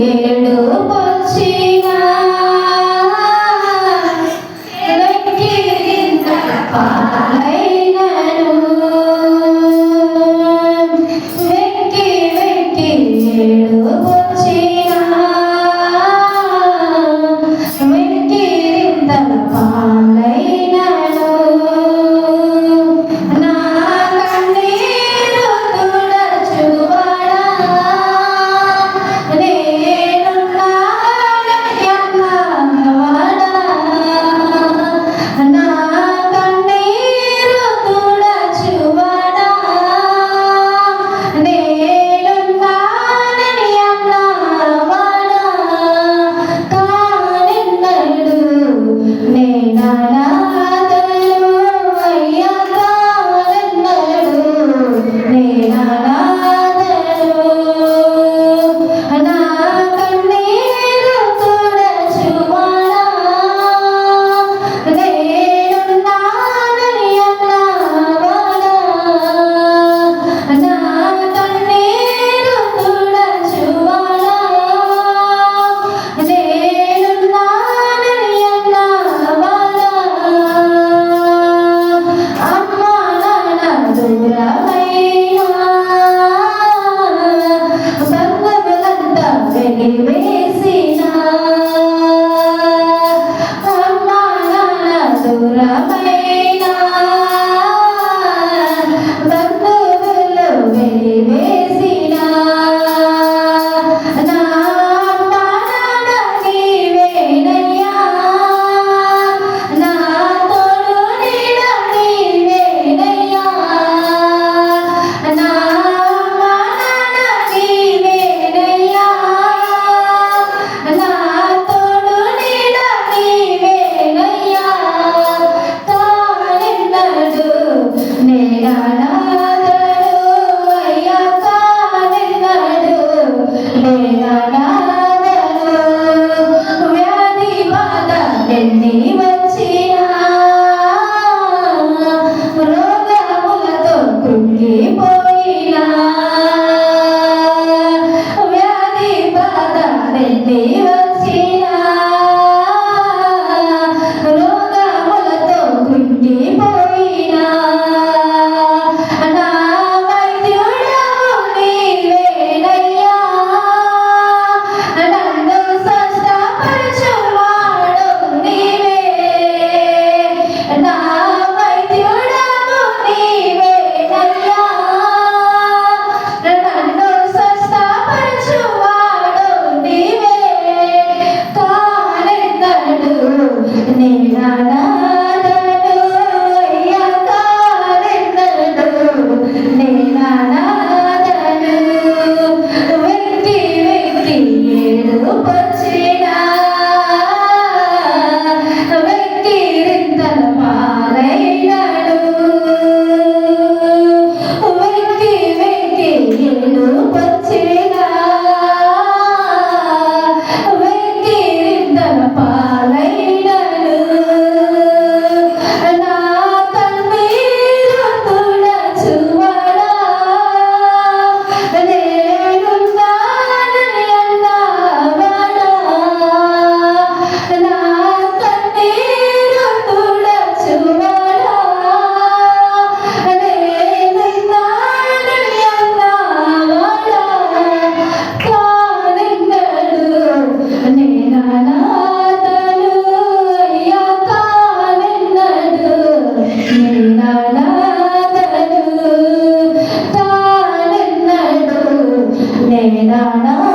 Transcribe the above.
ఏడుపొచ్చినా వెక్కిరింత పాలైనను వెక్కి వెక్కి ఏడుపొచ్చినా వెక్కిరింత పాలైనను నా కన్నీరు తుడచువాడా నేనున్నానని అన్నవాడా నా కన్నీరు తుడచువాడా నేనున్నానని అన్నవాడా కానెన్నడు నేననాథను అయ్యా కానెన్నడు నేననాథను నా కన్నీరు తుడచువాడా నేనున్నానని అన్నవాడా నా కన్నీరు తుడచువాడా నేనున్నానని అన్నవాడా అమ్మా నాన్న దూరమైనా బంధువులంతా వెలివేసినా అమ్మా నాన్న దూరమైనా బంధువులు వెలివేసినా నా అమ్మా నాన్న నీవేనయ్యా నా తోడు నీడ నీవేనయ్యా నా అమ్మా నాన్న నీవేనయ్యా నా తోడు నీడ నీవేనయ్యా కానెన్నడు నేననాథను అయ్యా కానెన్నడు నేననాథను వ్యాధి బాధ ఎన్ని వచ్చినా రోగములతో కృంగిపోయినా వ్యాధి బాధ ఎన్ని వచ్చినా రోగములతో కృంగిపోయినా నా వైద్యుడవు నీవేనయ్యా నన్ను స్వస్థపరచువాడు నీవే నా వైద్యుడవు నీవేనయ్యా నన్ను స్వస్థపరచువాడు నీవే కానెన్నడు నేననాథను అయ్యా కానెన్నడు నేననాథను వెక్కి వెక్కి ఏడుపొచ్చినా వెక్కిరింతల పాలైనను వెక్కి వెక్కి ఏడుపొచ్చినా వెక్కిరింతల పాలైనను నా కన్నీరు తుడచువాడా నేనున్నానని అన్నవాడా నా కన్నీరు తుడచువాడా నేనున్నానని అన్నవాడా కానెన్నడు నేననాథను అయ్యా కానెన్నడు నేననాథను కానెన్నడు నేననాథను